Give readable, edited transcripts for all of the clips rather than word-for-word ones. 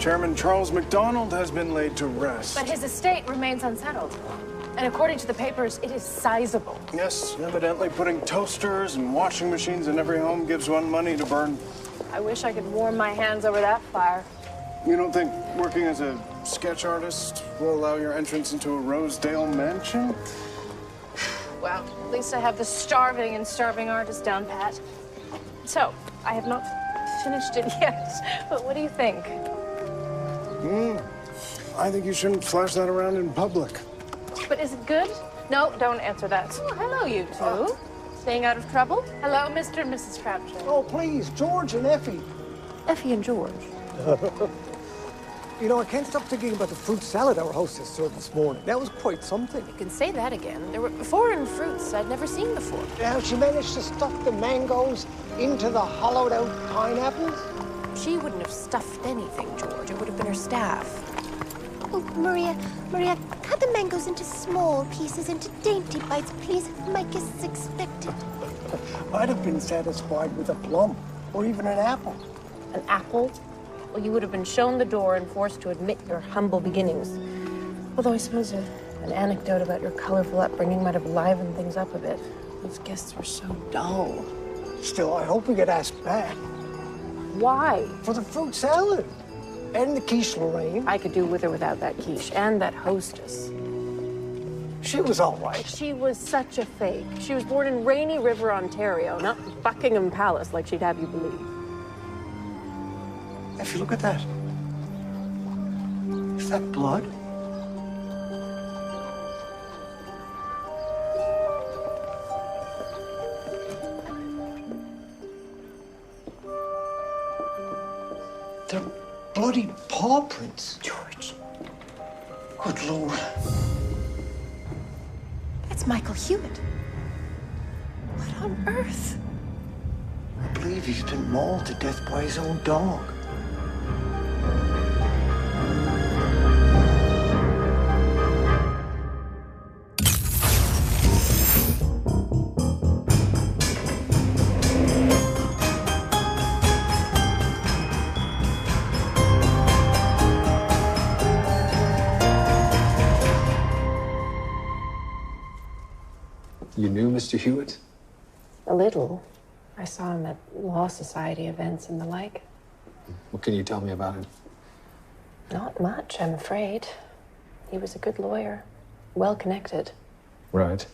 Chairman Charles MacDonald has been laid to rest. But his estate remains unsettled. And according to the papers, it is sizable. Yes, evidently putting toasters and washing machines in every home gives one money to burn. I wish I could warm my hands over that fire. You don't think working as a sketch artist will allow your entrance into a Rosedale mansion? Well, at least I have the starving and starving artist down pat. So, I have not finished it yet, but what do you think? I think you shouldn't flash that around in public. But is it good? No, don't answer that. Oh, hello, you two. Staying out of trouble? Hello, Mr. and Mrs. Crabtree. Oh, please, George and Effie. Effie and George. You know, I can't stop thinking about the fruit salad our hostess served this morning. That was quite something. You can say that again. There were foreign fruits I'd never seen before. How she managed to stuff the mangoes into the hollowed-out pineapples? She wouldn't have stuffed anything, George. It would have been her staff. Oh, Maria, cut the mangoes into small pieces, into dainty bites, please. My guests expect it. I'd have been satisfied with a plum, or even an apple. An apple? Well, you would have been shown the door and forced to admit your humble beginnings. Although I suppose an anecdote about your colorful upbringing might have livened things up a bit. Those guests were so dull. Still, I hope we get asked back. Why? For the fruit salad. And the quiche Lorraine. I could do with or without that quiche and that hostess. She was all right. She was such a fake. She was born in Rainy River, Ontario, not Buckingham Palace like she'd have you believe. If you look at that. Is that blood? They're bloody paw prints. George. Good Lord. That's Michael Hewitt. What on earth? I believe he's been mauled to death by his own dog. You knew Mr. Hewitt? A little. I saw him at Law Society events and the like. What can you tell me about him? Not much, I'm afraid. He was a good lawyer, well-connected. Right.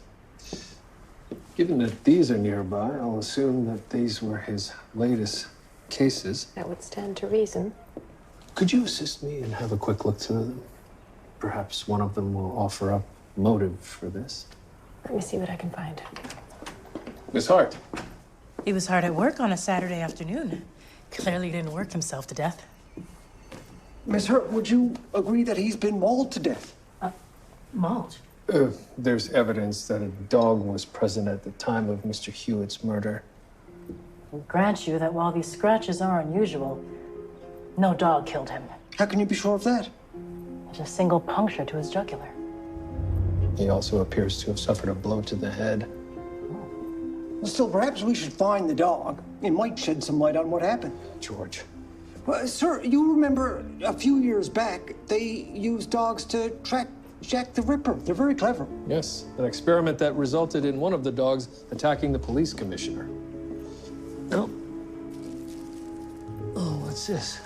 Given that these are nearby, I'll assume that these were his latest cases. That would stand to reason. Could you assist me and have a quick look through them? Perhaps one of them will offer up motive for this. Let me see what I can find. Miss Hart. He was hard at work on a Saturday afternoon. Clearly didn't work himself to death. Miss Hurt, would you agree that he's been mauled to death? Mauled? There's evidence that a dog was present at the time of Mr. Hewitt's murder. I'll grant you that while these scratches are unusual, no dog killed him. How can you be sure of that? There's a single puncture to his jugular. He also appears to have suffered a blow to the head. Well, still, perhaps we should find the dog. It might shed some light on what happened. George. Well, sir, you remember a few years back, they used dogs to track Jack the Ripper. They're very clever. Yes, an experiment that resulted in one of the dogs attacking the police commissioner. No. Oh, what's this?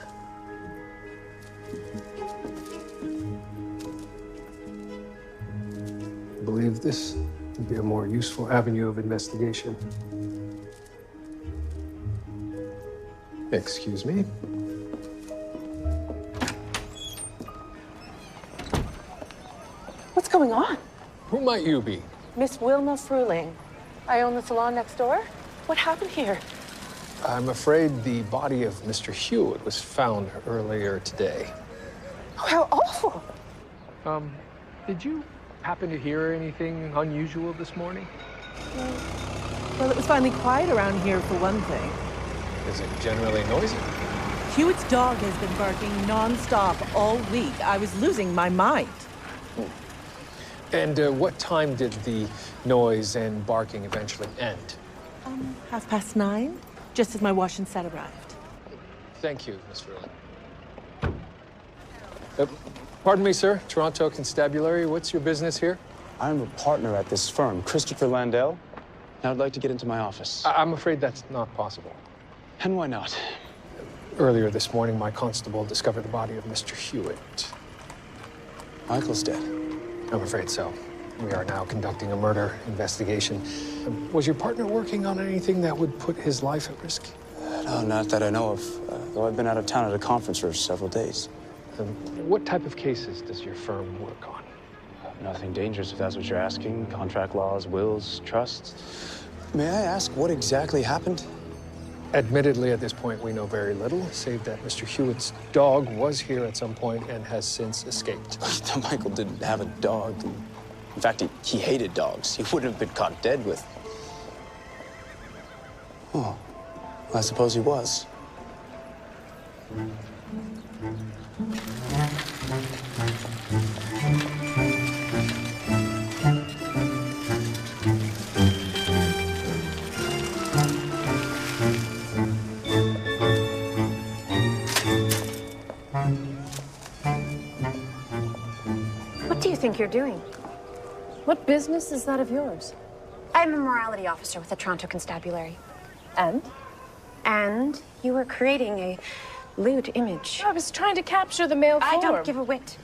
I believe this would be a more useful avenue of investigation. Excuse me. What's going on? Who might you be? Miss Wilma Fruling. I own the salon next door. What happened here? I'm afraid the body of Mr. Hewitt was found earlier today. Oh, how awful. Did you happen to hear anything unusual this morning? Well, it was finally quiet around here for one thing. Is it generally noisy? Hewitt's dog has been barking non-stop all week. I was losing my mind. And what time did the noise and barking eventually end? 9:30, just as my wash and set arrived. Thank you, Miss Verlin. Pardon me, sir. Toronto Constabulary. What's your business here? I'm a partner at this firm, Christopher Landell, and I'd like to get into my office. I'm afraid that's not possible. And why not? Earlier this morning, my constable discovered the body of Mr. Hewitt. Michael's dead. I'm afraid so. We are now conducting a murder investigation. Was your partner working on anything that would put his life at risk? No, not that I know of, though I've been out of town at a conference for several days. What type of cases does your firm work on? Nothing dangerous, if that's what you're asking. Contract laws, wills, trusts. May I ask what exactly happened? Admittedly, at this point, we know very little, save that Mr. Hewitt's dog was here at some point and has since escaped. Michael didn't have a dog. In fact, he hated dogs. He wouldn't have been caught dead with. Oh, well, I suppose he was. What do you think you're doing? What business is that of yours? I'm a morality officer with the Toronto Constabulary. And? And you were creating a lewd image. I was trying to capture the male form. I don't give a whit.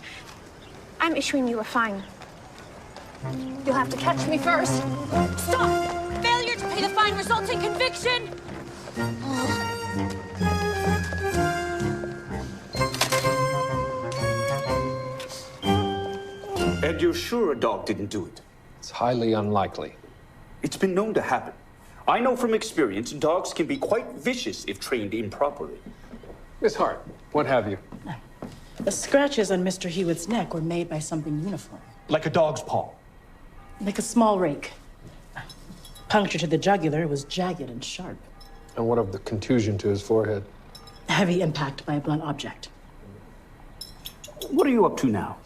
I'm issuing you a fine. You'll have to catch me first. Stop! Failure to pay the fine results in conviction! And you're sure a dog didn't do it? It's highly unlikely. It's been known to happen. I know from experience dogs can be quite vicious if trained improperly. Miss Hart, what have you? The scratches on Mr. Hewitt's neck were made by something uniform. Like a dog's paw. Like a small rake. Puncture to the jugular was jagged and sharp. And what of the contusion to his forehead? Heavy impact by a blunt object. What are you up to now?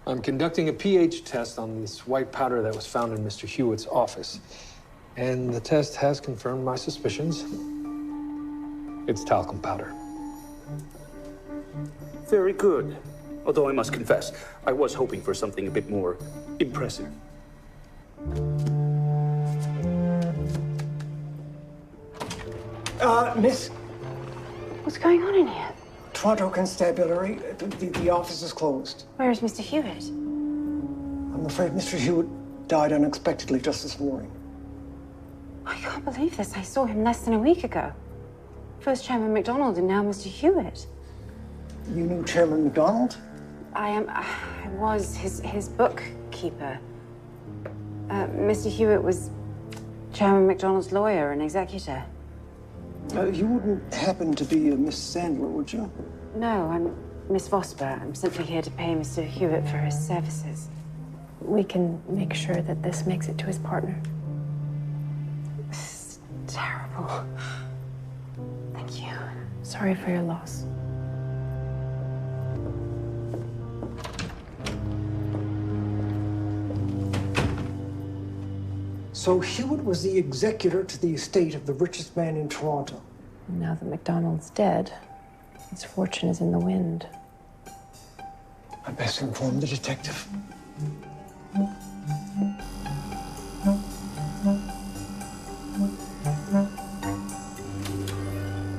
I'm conducting a pH test on this white powder that was found in Mr. Hewitt's office. And the test has confirmed my suspicions. It's talcum powder. Very good. Although I must confess, I was hoping for something a bit more impressive. Miss, What's going on in here? Toronto Constabulary, the office is closed. Where's Mr. Hewitt? I'm afraid Mr. Hewitt died unexpectedly just this morning. I can't believe this. I saw him less than a week ago. First Chairman MacDonald and now Mr. Hewitt. You knew Chairman MacDonald? I was his bookkeeper. Mr. Hewitt was Chairman MacDonald's lawyer and executor. You wouldn't happen to be a Miss Sandler, would you? No, I'm Miss Vosper. I'm simply here to pay Mr. Hewitt for his services. We can make sure that this makes it to his partner. This is terrible. Thank you. Sorry for your loss. So Hewitt was the executor to the estate of the richest man in Toronto. Now that MacDonald's dead, his fortune is in the wind. I best inform the detective.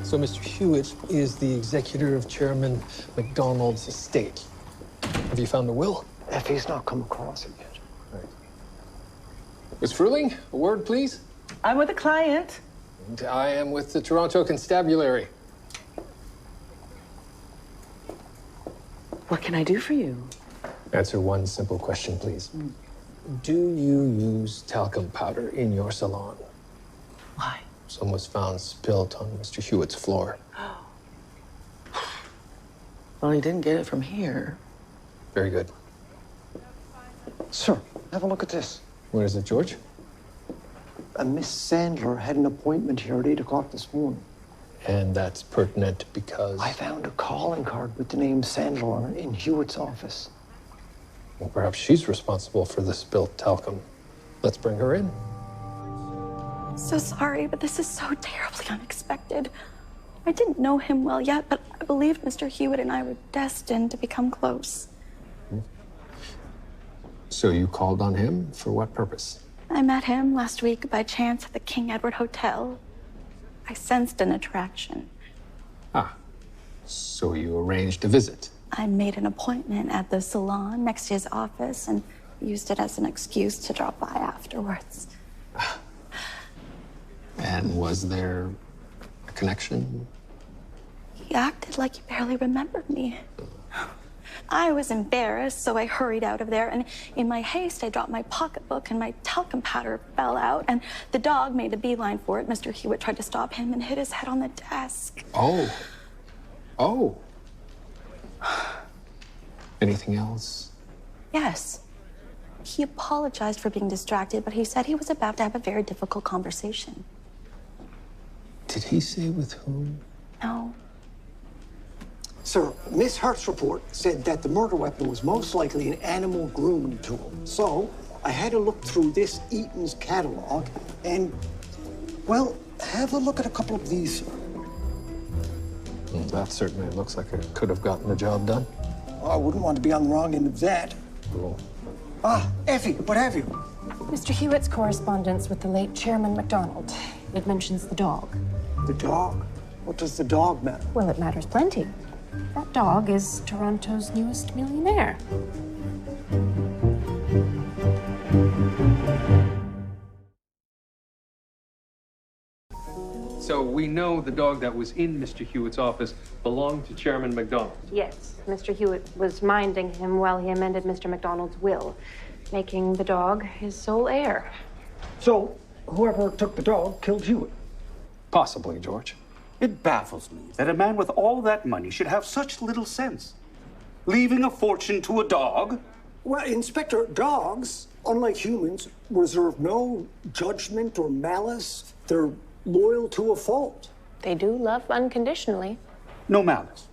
So Mr. Hewitt is the executor of Chairman MacDonald's estate. Have you found the will? If he's not come across it yet. Right. Miss Fruling, a word, please. I'm with a client. And I am with the Toronto Constabulary. What can I do for you? Answer one simple question, please. Do you use talcum powder in your salon? Why? Some was found spilt on Mr. Hewitt's floor. Well, he didn't get it from here. Very good. Sir, have a look at this. What is it, George? Miss Sandler had an appointment here at 8 o'clock this morning. And that's pertinent because... I found a calling card with the name Sandler on it in Hewitt's office. Well, perhaps she's responsible for the spilt talcum. Let's bring her in. So sorry, but this is so terribly unexpected. I didn't know him well yet, but I believed Mr. Hewitt and I were destined to become close. So you called on him for what purpose? I met him last week by chance at the King Edward Hotel. I sensed an attraction. Ah, so you arranged a visit. I made an appointment at the salon next to his office and used it as an excuse to drop by afterwards. And was there a connection? He acted like he barely remembered me. I was embarrassed, so I hurried out of there, and in my haste, I dropped my pocketbook and my talcum powder fell out, and the dog made a beeline for it. Mr. Hewitt tried to stop him and hit his head on the desk. Oh. Oh. Anything else? Yes. He apologized for being distracted, but he said he was about to have a very difficult conversation. Did he say with whom? No. Sir, Miss Hart's report said that the murder weapon was most likely an animal grooming tool. So I had to look through this Eaton's catalog and, well, have a look at a couple of these. That certainly looks like it could have gotten the job done. I wouldn't want to be on the wrong end of that. Cool. Ah, Effie, what have you? Mr. Hewitt's correspondence with the late Chairman MacDonald. It mentions the dog. The dog? What does the dog matter? Well, it matters plenty. That dog is Toronto's newest millionaire. So we know the dog that was in Mr. Hewitt's office belonged to Chairman MacDonald. Yes, Mr. Hewitt was minding him while he amended Mr. MacDonald's will, making the dog his sole heir. So, whoever took the dog killed Hewitt? Possibly, George. It baffles me that a man with all that money should have such little sense. Leaving a fortune to a dog? Well, Inspector, dogs, unlike humans, reserve no judgment or malice. They're loyal to a fault. They do love unconditionally. No malice.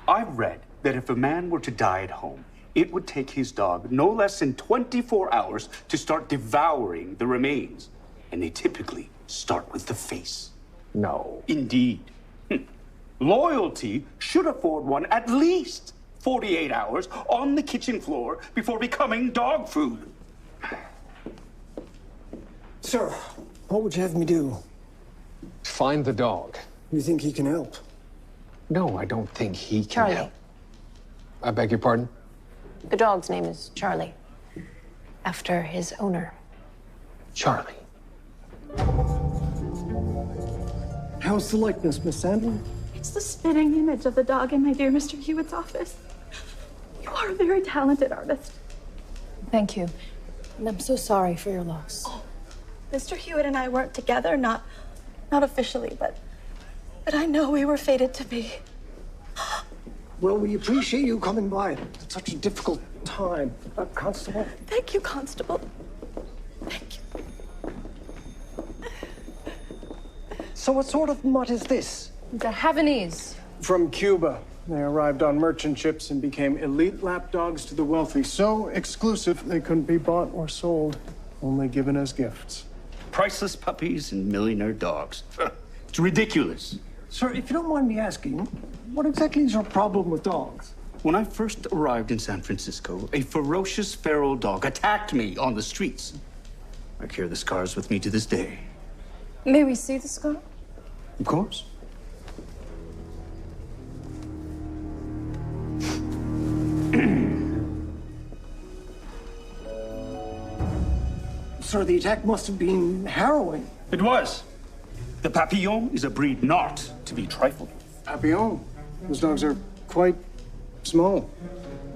I've read that if a man were to die at home, it would take his dog no less than 24 hours to start devouring the remains. And they typically start with the face. No. Indeed. Loyalty should afford one at least 48 hours on the kitchen floor before becoming dog food. Sir, what would you have me do? Find the dog. You think he can help? No, I don't think he can Charlie. help. I beg your pardon? The dog's name is Charlie, after his owner. Charlie. How's the likeness, Miss Sandlin? It's the spitting image of the dog in my dear Mr. Hewitt's office. You are a very talented artist. Thank you. And I'm so sorry for your loss. Oh, Mr. Hewitt and I weren't together, not officially, but I know we were fated to be. Well, we appreciate you coming by at such a difficult time. Constable? Thank you, Constable. Thank you. So what sort of mutt is this? The Havanese. From Cuba. They arrived on merchant ships and became elite lapdogs to the wealthy. So exclusive, they couldn't be bought or sold, only given as gifts. Priceless puppies and millionaire dogs. It's ridiculous. Sir, if you don't mind me asking, what exactly is your problem with dogs? When I first arrived in San Francisco, a ferocious feral dog attacked me on the streets. I carry the scars with me to this day. May we see the scar? Of course. Sir, the attack must have been harrowing. It was. The Papillon is a breed not to be trifled with. Papillon? Those dogs are quite small.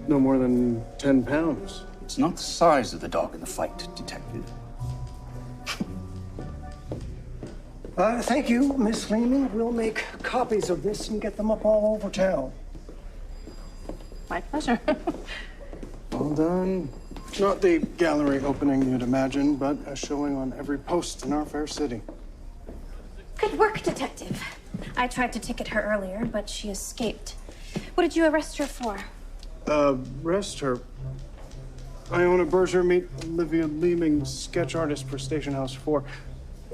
No more than 10 pounds. It's not the size of the dog in the fight, Detective. Thank you, Miss Lehman. We'll make copies of this and get them up all over town. My pleasure. Well done. Not the gallery opening you'd imagine, but a showing on every post in our fair city. Good work, Detective. I tried to ticket her earlier, but she escaped. What did you arrest her for? Arrest her. Iona Berger, meet Olivia Leeming, sketch artist for Station House 4.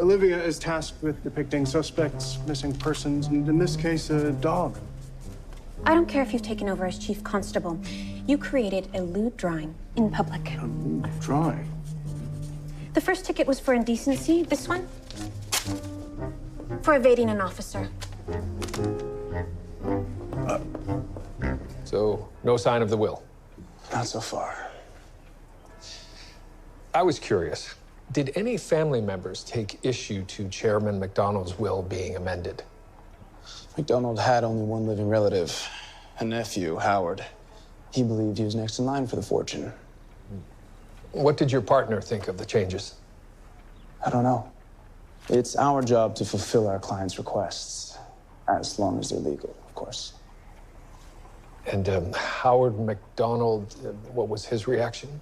Olivia is tasked with depicting suspects, missing persons, and in this case, a dog. I don't care if you've taken over as chief constable. You created a lewd drawing in public. A lewd drawing? The first ticket was for indecency. This one? For evading an officer. So, no sign of the will? Not so far. I was curious. Did any family members take issue to Chairman McDonald's will being amended? McDonald had only one living relative, a nephew, Howard. He believed he was next in line for the fortune. What did your partner think of the changes? I don't know. It's our job to fulfill our clients' requests, as long as they're legal, of course. And Howard McDonald, what was his reaction?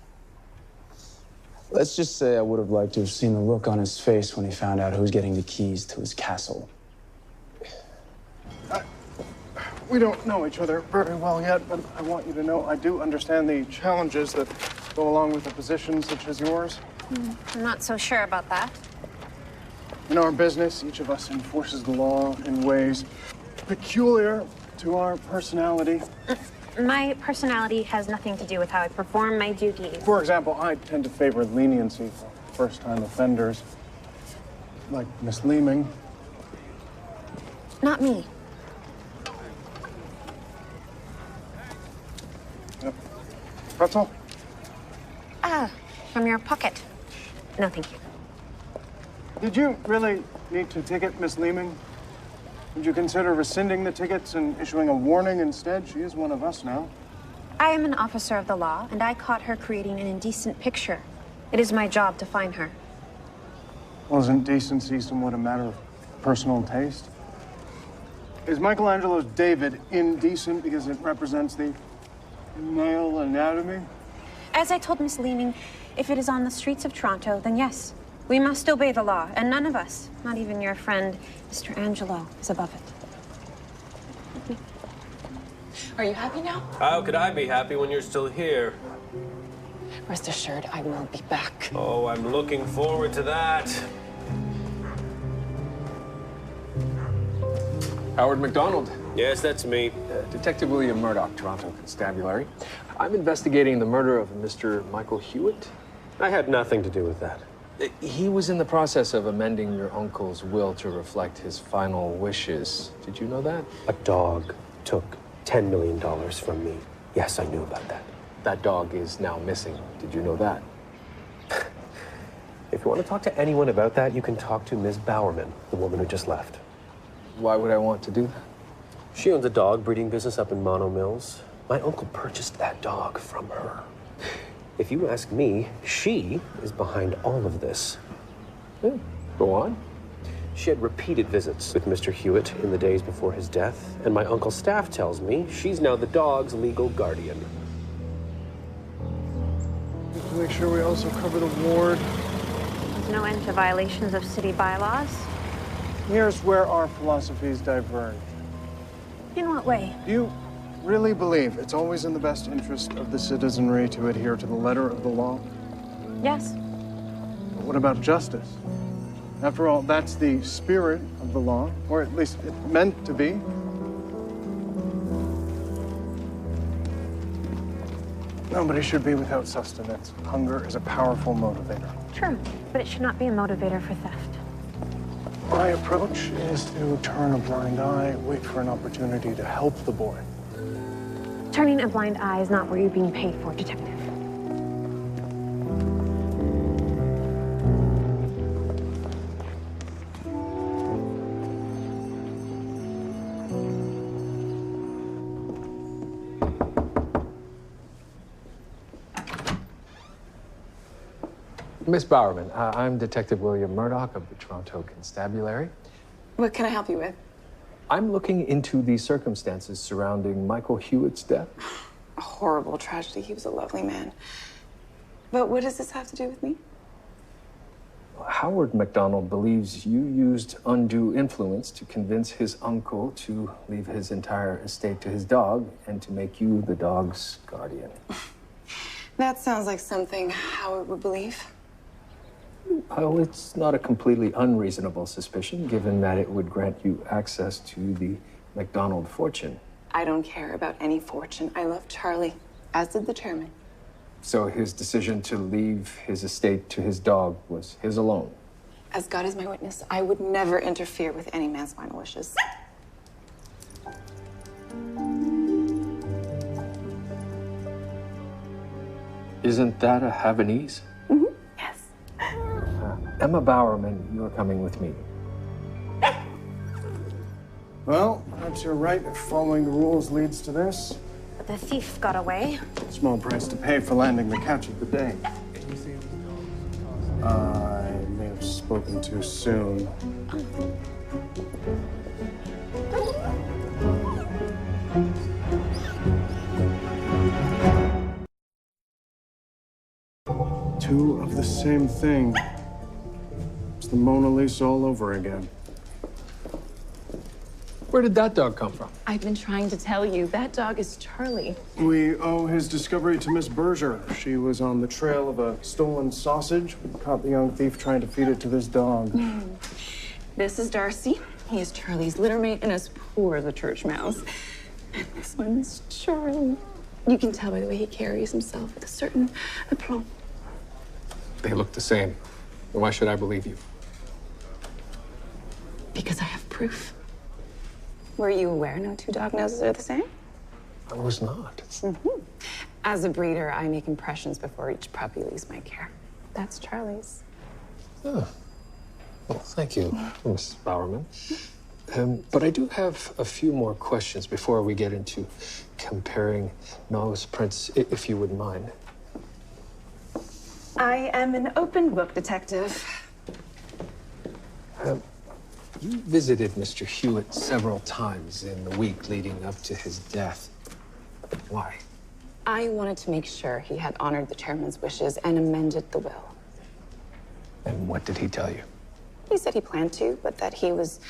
Let's just say I would have liked to have seen the look on his face when he found out who's getting the keys to his castle. We don't know each other very well yet, but I want you to know I do understand the challenges that go along with a position such as yours. I'm not so sure about that. In our business, each of us enforces the law in ways peculiar to our personality. My personality has nothing to do with how I perform my duties. For example, I tend to favor leniency for first-time offenders, like Miss Leeming. Not me. Yep. Pretzel? Ah, from your pocket. No, thank you. Did you really need to ticket Miss Leeming? Would you consider rescinding the tickets and issuing a warning instead? She is one of us now. I am an officer of the law, and I caught her creating an indecent picture. It is my job to find her. Well, isn't decency somewhat a matter of personal taste? Is Michelangelo's David indecent because it represents the male anatomy? As I told Miss Leeming, if it is on the streets of Toronto, then yes. We must obey the law, and none of us, not even your friend, Mr. Angelo, is above it. Are you happy now? How could I be happy when you're still here? Rest assured, I will be back. Oh, I'm looking forward to that. Howard McDonald. Yes, that's me. Detective William Murdoch, Toronto Constabulary. I'm investigating the murder of Mr. Michael Hewitt. I had nothing to do with that. He was in the process of amending your uncle's will to reflect his final wishes. Did you know that? A dog took $10 million from me. Yes, I knew about that. That dog is now missing. Did you know that? If you want to talk to anyone about that, you can talk to Ms. Bowerman, the woman who just left. Why would I want to do that? She owns a dog breeding business up in Mono Mills. My uncle purchased that dog from her. If you ask me, she is behind all of this. Go on. She had repeated visits with Mr. Hewitt in the days before his death, and my uncle's staff tells me she's now the dog's legal guardian. Just to make sure we also cover the ward. There's no end to violations of city bylaws. Here's where our philosophies diverge. In what way? Do you really believe it's always in the best interest of the citizenry to adhere to the letter of the law? Yes. But what about justice? After all, that's the spirit of the law, or at least it's meant to be. Nobody should be without sustenance. Hunger is a powerful motivator. True, but it should not be a motivator for theft. My approach is to turn a blind eye, wait for an opportunity to help the boy. Turning a blind eye is not what you're being paid for, Detective. Miss Bowerman, I'm Detective William Murdoch of the Toronto Constabulary. What can I help you with? I'm looking into the circumstances surrounding Michael Hewitt's death. A horrible tragedy. He was a lovely man. But what does this have to do with me? Howard McDonald believes you used undue influence to convince his uncle to leave his entire estate to his dog and to make you the dog's guardian. That sounds like something Howard would believe. Oh, it's not a completely unreasonable suspicion, given that it would grant you access to the McDonald fortune. I don't care about any fortune. I love Charlie, as did the chairman. So his decision to leave his estate to his dog was his alone? As God is my witness, I would never interfere with any man's final wishes. Isn't that a Havanese? Mm-hmm. Yes. Emma Bowerman, you're coming with me. Well, perhaps you're right if following the rules leads to this. But the thief got away. Small price to pay for landing the catch of the day. I may have spoken too soon. Two of the same thing. It's the Mona Lisa all over again. Where did that dog come from? I've been trying to tell you, that dog is Charlie. We owe his discovery to Miss Berger. She was on the trail of a stolen sausage. We caught the young thief trying to feed it to this dog. This is Darcy. He is Charlie's littermate and as poor as a church mouse. And this one is Charlie. You can tell by the way he carries himself with a certain aplomb. They look the same. Why should I believe you? Because I have proof. Were you aware no two dog noses are the same? I was not. Mm-hmm. As a breeder, I make impressions before each puppy leaves my care. That's Charlie's. Oh. Well, thank you, Miss Bowerman. But I do have a few more questions before we get into comparing nose prints, if you wouldn't mind. I am an open book detective. You visited Mr. Hewitt several times in the week leading up to his death. Why? I wanted to make sure he had honored the chairman's wishes and amended the will. And what did he tell you? He said he planned to, but that he was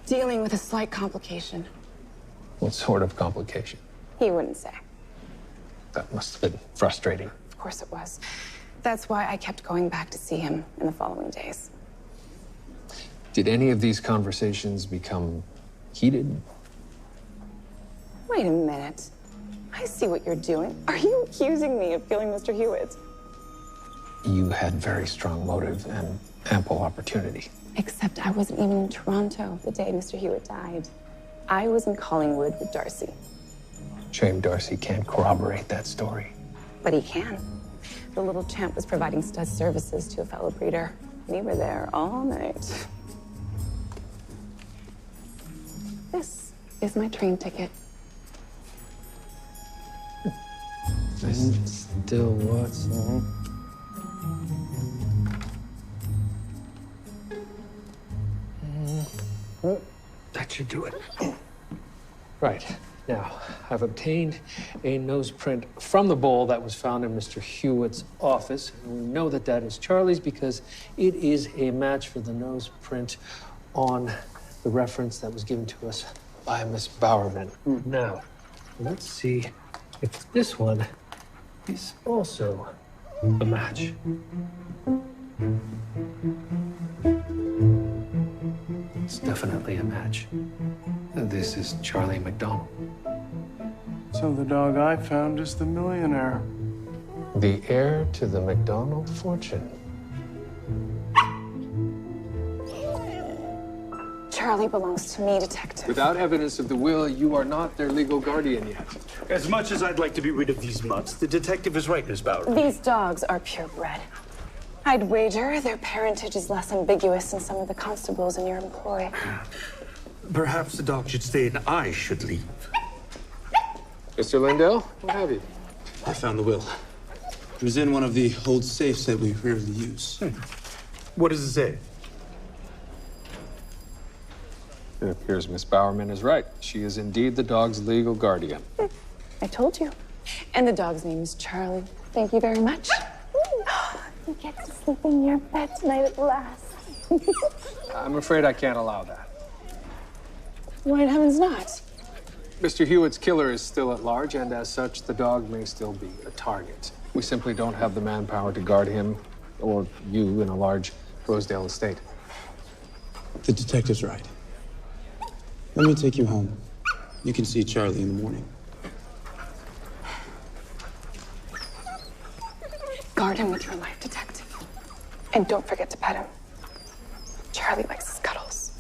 dealing with a slight complication. What sort of complication? He wouldn't say. That must have been frustrating. Of course it was. That's why I kept going back to see him in the following days. Did any of these conversations become heated? Wait a minute. I see what you're doing. Are you accusing me of killing Mr. Hewitt? You had very strong motive and ample opportunity. Except I wasn't even in Toronto the day Mr. Hewitt died. I was in Collingwood with Darcy. Shame Darcy can't corroborate that story. But he can. The little champ was providing stud services to a fellow breeder. We were there all night. This is my train ticket. And still what's that should do it. Right. Now, I've obtained a nose print from the bowl that was found in Mr. Hewitt's office. And we know that that is Charlie's because it is a match for the nose print on the reference that was given to us by Miss Bowerman. Now, let's see if this one is also a match. It's definitely a match. This is Charlie McDonald. So the dog I found is the millionaire. The heir to the McDonald fortune. Charlie belongs to me, Detective. Without evidence of the will, you are not their legal guardian yet. As much as I'd like to be rid of these mutts, the detective is right, Miss Bauer. These dogs are purebred. I'd wager their parentage is less ambiguous than some of the constables in your employ. Perhaps the dog should stay and I should leave. Mr. Lindell, what have you? I found the will. It was in one of the old safes that we rarely use. What does it say? It appears Miss Bowerman is right. She is indeed the dog's legal guardian. I told you. And the dog's name is Charlie. Thank you very much. You get to sleep in your bed tonight at last. I'm afraid I can't allow that. Why in heaven's not? Mr. Hewitt's killer is still at large, and as such, the dog may still be a target. We simply don't have the manpower to guard him or you in a large Rosedale estate. The detective's right. Let me take you home. You can see Charlie in the morning. Guard him with your life, Detective. And don't forget to pet him. Charlie likes his cuddles.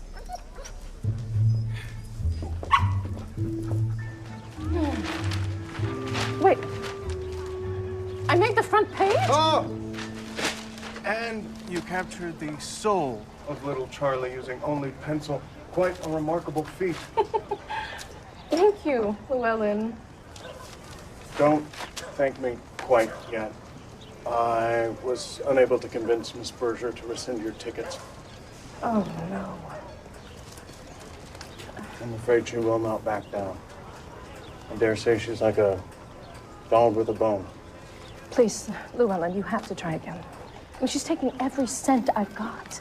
Wait. I made the front page? Oh! And you captured the soul of little Charlie using only pencil. Quite a remarkable feat. Thank you, Llewellyn. Don't thank me quite yet. I was unable to convince Miss Berger to rescind your tickets. Oh, no. I'm afraid she will not back down. I dare say she's like a dog with a bone. Please, Llewellyn, you have to try again. I mean, she's taking every cent I've got.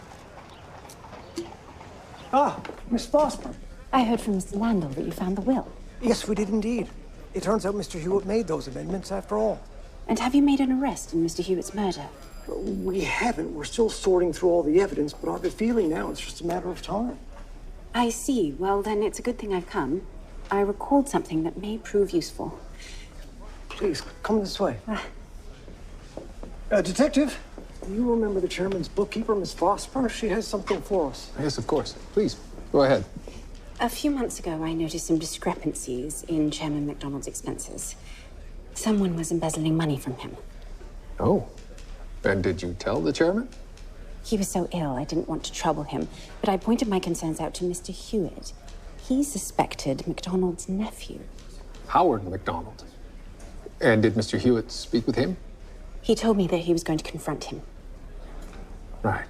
Ah, Miss Vosper. I heard from Mr. Landau that you found the will. Yes, we did indeed. It turns out Mr. Hewitt made those amendments after all. And have you made an arrest in Mr. Hewitt's murder? We haven't. We're still sorting through all the evidence, but I have a feeling now it's just a matter of time. I see. Well, then it's a good thing I've come. I recalled something that may prove useful. Please, come this way. Detective, do you remember the chairman's bookkeeper, Miss Vosper? She has something for us. Yes, of course. Please, go ahead. A few months ago, I noticed some discrepancies in Chairman MacDonald's expenses. Someone was embezzling money from him. Oh. And did you tell the chairman? He was so ill, I didn't want to trouble him, but I pointed my concerns out to Mr. Hewitt. He suspected MacDonald's nephew. Howard MacDonald. And did Mr. Hewitt speak with him? He told me that he was going to confront him. Right.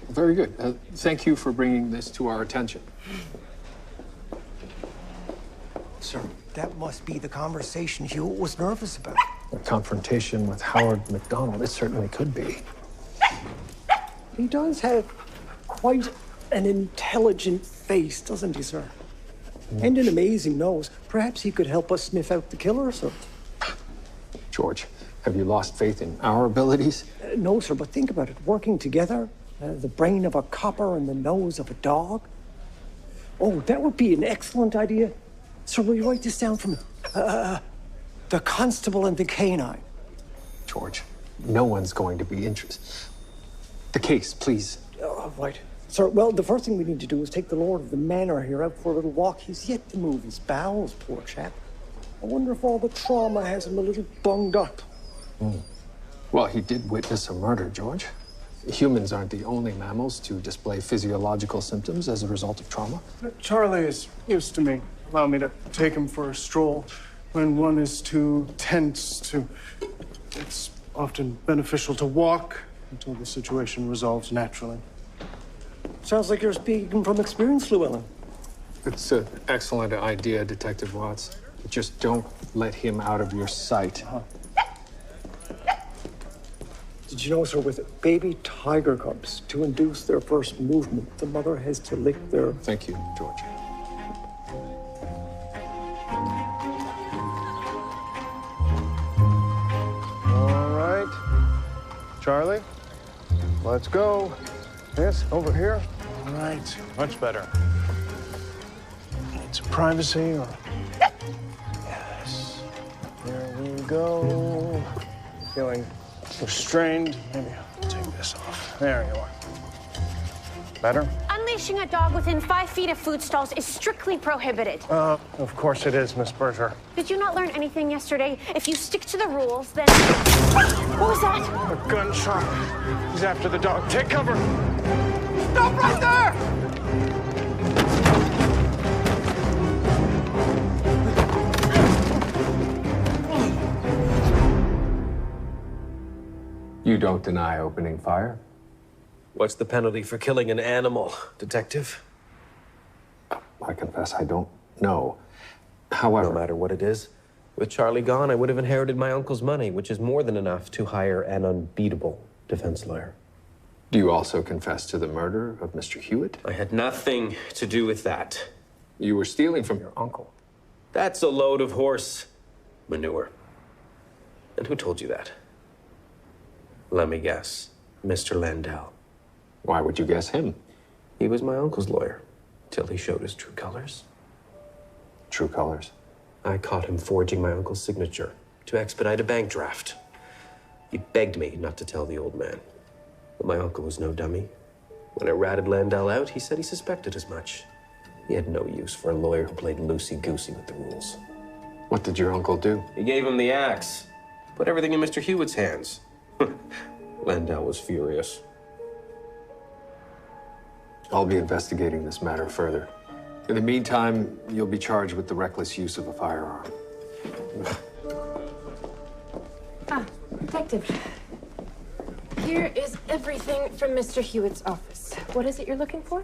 Very good. Thank you for bringing this to our attention. Sir, that must be the conversation Hewitt was nervous about. A confrontation with Howard MacDonald, it certainly could be. He does have quite an intelligent face, doesn't he, sir? And an amazing nose. Perhaps he could help us sniff out the killer, sir. George, have you lost faith in our abilities? No, sir, but think about it. Working together, the brain of a copper and the nose of a dog. Oh, that would be an excellent idea. Sir, will you write this down for me? The constable and the canine. George, no one's going to be interested. The case, please. Right. Sir, well, the first thing we need to do is take the lord of the manor here out for a little walk. He's yet to move his bowels, poor chap. I wonder if all the trauma has him a little bunged up. Well, he did witness a murder, George. Humans aren't the only mammals to display physiological symptoms as a result of trauma. Charlie is used to me. Allow me to take him for a stroll when one is too tense to... It's often beneficial to walk until the situation resolves naturally. Sounds like you're speaking from experience, Llewellyn. It's an excellent idea, Detective Watts. But just don't let him out of your sight. Did you know, sir, with baby tiger cubs, to induce their first movement, the mother has to lick their... Thank you, George. All right. Charlie, let's go. Yes, over here. All right, much better. Need some privacy or... Yes. There we go. Feeling restrained. Maybe I'll take this off. There you are. Better? Unleashing a dog within 5 feet of food stalls is strictly prohibited. Of course it is, Miss Berger. Did you not learn anything yesterday? If you stick to the rules, then... What was that? A gunshot. He's after the dog. Take cover. Stop right there! You don't deny opening fire? What's the penalty for killing an animal, Detective? I confess I don't know. However... No matter what it is, with Charlie gone, I would have inherited my uncle's money, which is more than enough to hire an unbeatable defense lawyer. Do you also confess to the murder of Mr. Hewitt? I had nothing to do with that. You were stealing from your uncle. That's a load of horse manure. And who told you that? Let me guess. Mr. Landell. Why would you guess him? He was my uncle's lawyer, till he showed his true colors. True colors? I caught him forging my uncle's signature to expedite a bank draft. He begged me not to tell the old man. But my uncle was no dummy. When I ratted Landell out, he said he suspected as much. He had no use for a lawyer who played loosey-goosey with the rules. What did your uncle do? He gave him the axe. Put everything in Mr. Hewitt's hands. Landell was furious. I'll be investigating this matter further. In the meantime, you'll be charged with the reckless use of a firearm. Detective. Here is everything from Mr. Hewitt's office. What is it you're looking for?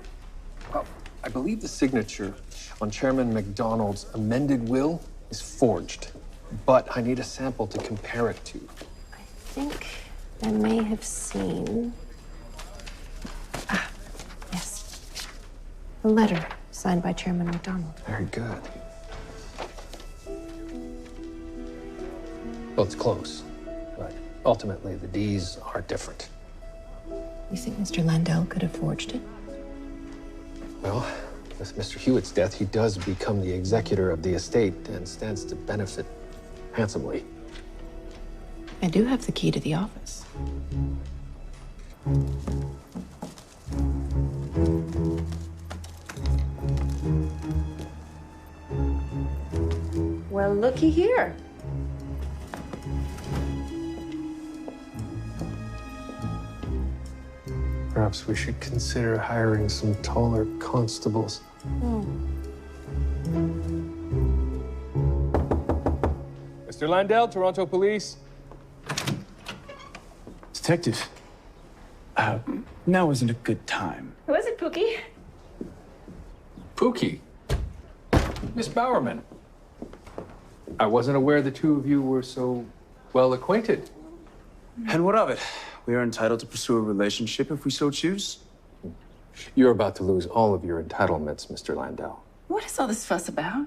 Well, I believe the signature on Chairman McDonald's amended will is forged, but I need a sample to compare it to. I think I may have seen... yes. A letter signed by Chairman McDonald. Very good. Well, it's close, but ultimately the D's are different. You think Mr. Landell could have forged it? Well, with Mr. Hewitt's death, he does become the executor of the estate and stands to benefit handsomely. I do have the key to the office. Well, looky here. Perhaps we should consider hiring some taller constables. Mr. Landell, Toronto Police. Detective, now isn't a good time. Who is it, Pookie? Pookie. Miss Bowerman. I wasn't aware the two of you were so well acquainted. And what of it? We are entitled to pursue a relationship if we so choose. You're about to lose all of your entitlements, Mr. Landell. What is all this fuss about?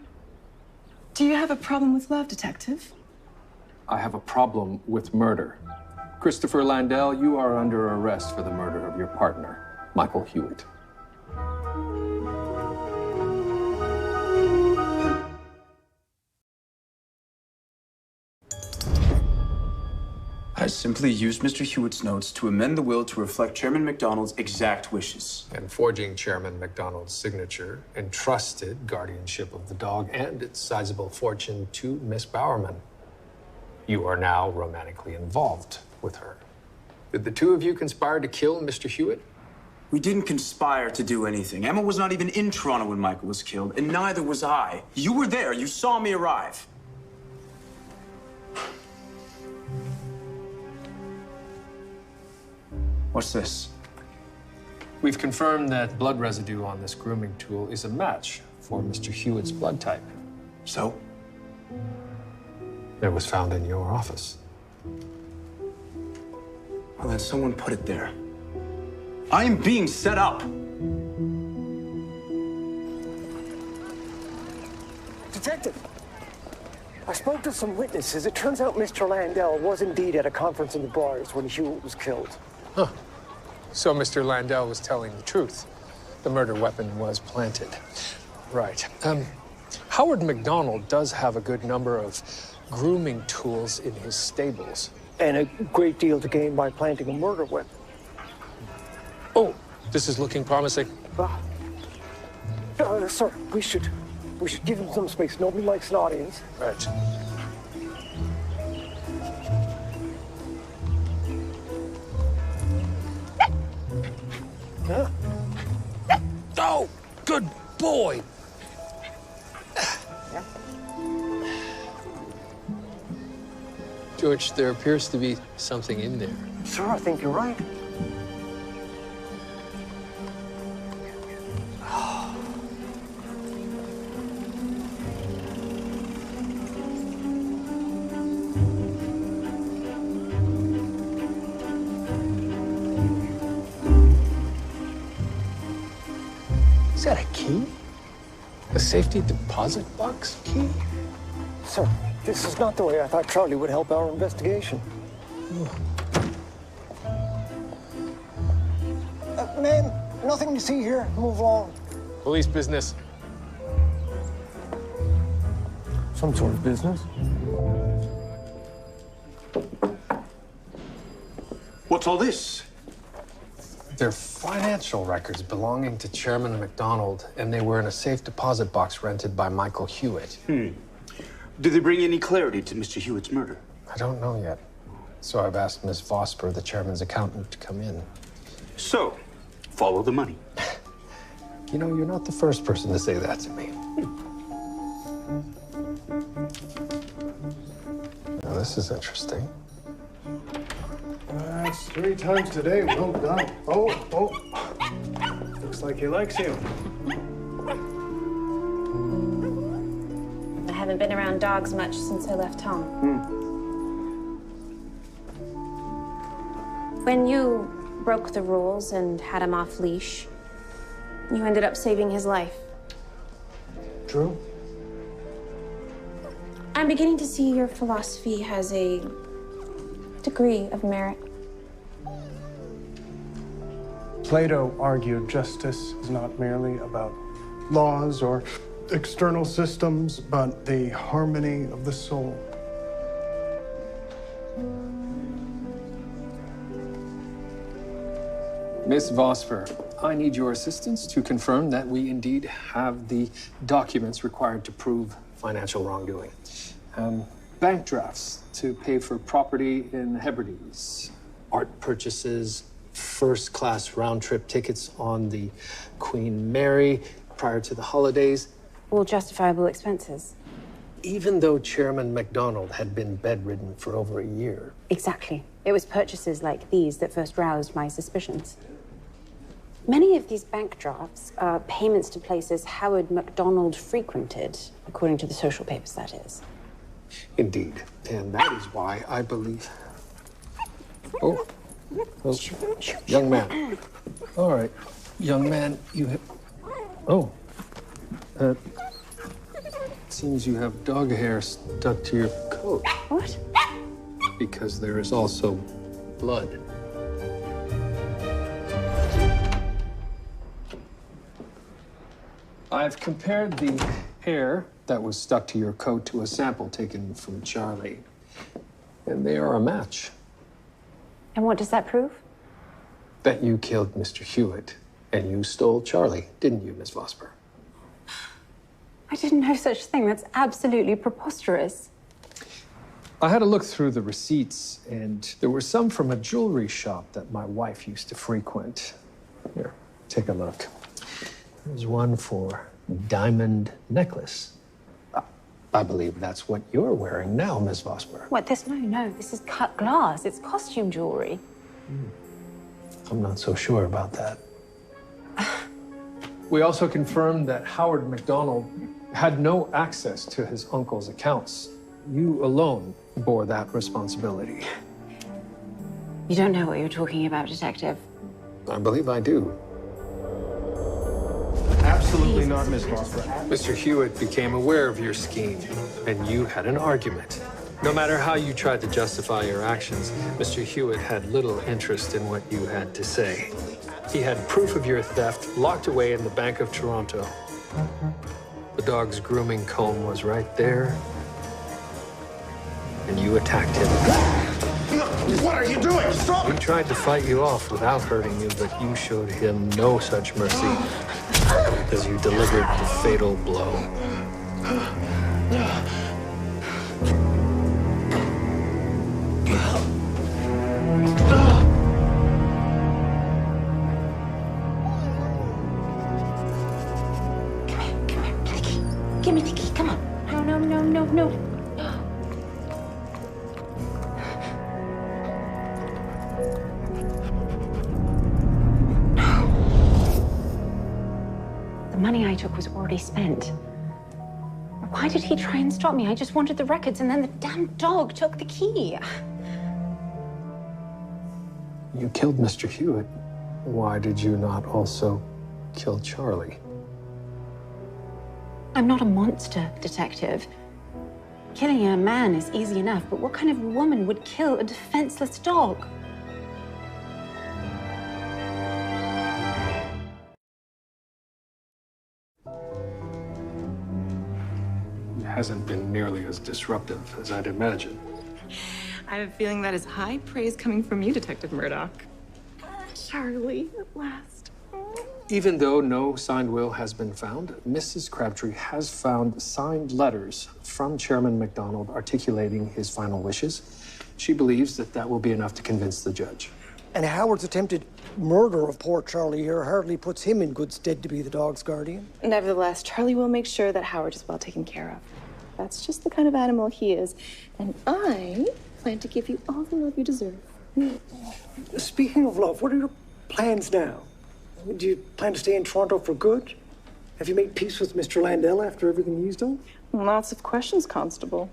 Do you have a problem with love, Detective? I have a problem with murder. Christopher Landell, you are under arrest for the murder of your partner, Michael Hewitt. I simply used Mr. Hewitt's notes to amend the will to reflect Chairman McDonald's exact wishes. And forging Chairman McDonald's signature entrusted guardianship of the dog and its sizable fortune to Miss Bowerman. You are now romantically involved with her. Did the two of you conspire to kill Mr. Hewitt? We didn't conspire to do anything. Emma was not even in Toronto when Michael was killed, and neither was I. You were there. You saw me arrive. What's this? We've confirmed that blood residue on this grooming tool is a match for Mr. Hewitt's blood type. So? It was found in your office. Well, then someone put it there. I am being set up. Detective, I spoke to some witnesses. It turns out Mr. Landell was indeed at a conference in the Briars when Hewitt was killed. Huh. So Mr. Landell was telling the truth. The murder weapon was planted. Right. Howard McDonald does have a good number of grooming tools in his stables. And a great deal to gain by planting a murder weapon. Oh, this is looking promising. Sir, we should give him some space. Nobody likes an audience. Right. Huh? Oh, good boy. George, there appears to be something in there. Sir, I think you're right. Is that a key? A safety deposit box key? Sir, this is not the way I thought Charlie would help our investigation. man, nothing to see here. Move along. Police business. Some sort of business. What's all this? They're financial records belonging to Chairman McDonald, and they were in a safe deposit box rented by Michael Hewitt. Did they bring any clarity to Mr. Hewitt's murder? I don't know yet. So I've asked Miss Vosper, the chairman's accountant, to come in. So, follow the money. You know, you're not the first person to say that to me. Now, this is interesting. That's 3 times today. Well done. Oh. Looks like he likes you. I haven't been around dogs much since I left home. When you broke the rules and had him off leash, you ended up saving his life. True. I'm beginning to see your philosophy has a degree of merit. Plato argued justice is not merely about laws or external systems, but the harmony of the soul. Miss Vosper, I need your assistance to confirm that we indeed have the documents required to prove financial wrongdoing. Bank drafts to pay for property in the Hebrides, art purchases, first-class round-trip tickets on the Queen Mary prior to the holidays. All justifiable expenses. Even though Chairman McDonald had been bedridden for over a year. Exactly. It was purchases like these that first roused my suspicions. Many of these bank drafts are payments to places Howard MacDonald frequented, according to the social papers, that is. Indeed. And that is why I believe... Oh, young man. All right. Young man, you have... Oh. Seems you have dog hair stuck to your coat. What? Because there is also blood. I've compared the hair that was stuck to your coat to a sample taken from Charlie. And they are a match. And what does that prove? That you killed Mr. Hewitt and you stole Charlie, didn't you, Miss Vosper? I didn't know such a thing. That's absolutely preposterous. I had a look through the receipts, and there were some from a jewelry shop that my wife used to frequent. Here, take a look. There's one for a diamond necklace. I believe that's what you're wearing now, Miss Vosper. What, this? No, this is cut glass. It's costume jewelry. I'm not so sure about that. We also confirmed that Howard MacDonald had no access to his uncle's accounts. You alone bore that responsibility. You don't know what you're talking about, Detective. I believe I do. Absolutely not, Miss Vosper. Mr. Hewitt became aware of your scheme, and you had an argument. No matter how you tried to justify your actions, Mr. Hewitt had little interest in what you had to say. He had proof of your theft locked away in the Bank of Toronto. The dog's grooming comb was right there, and you attacked him. What are you doing? Stop! He tried to fight you off without hurting you, but you showed him no such mercy as you delivered the fatal blow. Give me the key, come on. No. The money I took was already spent. Why did he try and stop me? I just wanted the records, and then the damn dog took the key. You killed Mr. Hewitt. Why did you not also kill Charlie? I'm not a monster, Detective. Killing a man is easy enough, but what kind of woman would kill a defenseless dog? hasn't been nearly as disruptive as I'd imagined. I have a feeling that is high praise coming from you, Detective Murdoch. Charlie, at last. Even though no signed will has been found, Mrs. Crabtree has found signed letters from Chairman MacDonald articulating his final wishes. She believes that that will be enough to convince the judge. And Howard's attempted murder of poor Charlie here hardly puts him in good stead to be the dog's guardian. Nevertheless, Charlie will make sure that Howard is well taken care of. That's just the kind of animal he is. And I plan to give you all the love you deserve. Speaking of love, what are your plans now? Do you plan to stay in Toronto for good? Have you made peace with Mr. Landell after everything he's done? Lots of questions, Constable.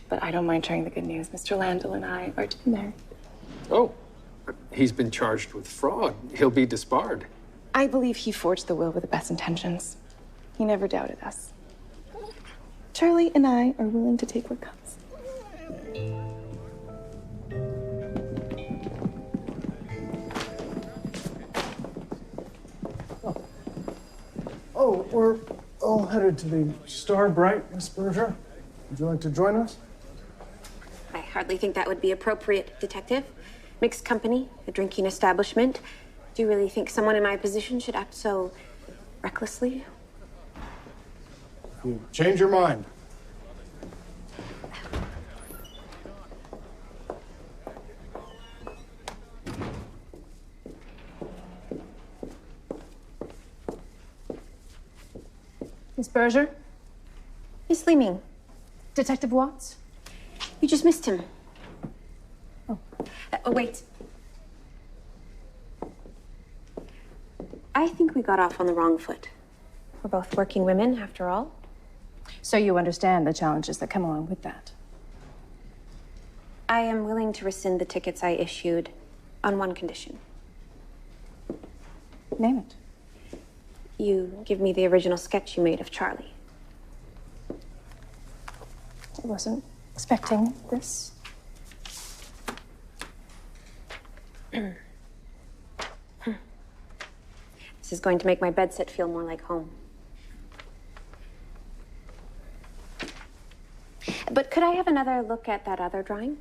But I don't mind sharing the good news. Mr. Landell and I are to be married. Oh, but he's been charged with fraud. He'll be disbarred. I believe he forged the will with the best intentions. He never doubted us. Charlie and I are willing to take what comes. Oh, we're all headed to the Star Bright, Miss Berger. Would you like to join us? I hardly think that would be appropriate, Detective. Mixed company, a drinking establishment. Do you really think someone in my position should act so recklessly? You change your mind. Miss Berger? Miss Leeming. Detective Watts? You just missed him. Oh. Wait. I think we got off on the wrong foot. We're both working women, after all. So you understand the challenges that come along with that? I am willing to rescind the tickets I issued on one condition. Name it. You give me the original sketch you made of Charlie. I wasn't expecting this. This is going to make my bedsit feel more like home. But could I have another look at that other drawing?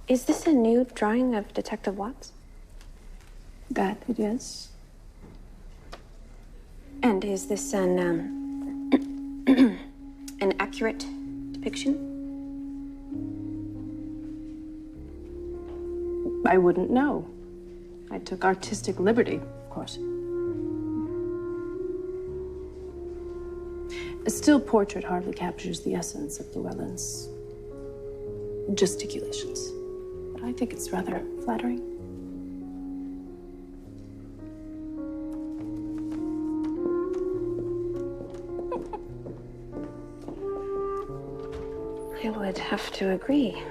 Is this a new drawing of Detective Watts? That it is. And is this an an accurate depiction? I wouldn't know. I took artistic liberty, of course. A still portrait hardly captures the essence of Llewellyn's gesticulations. But I think it's rather flattering. I would have to agree.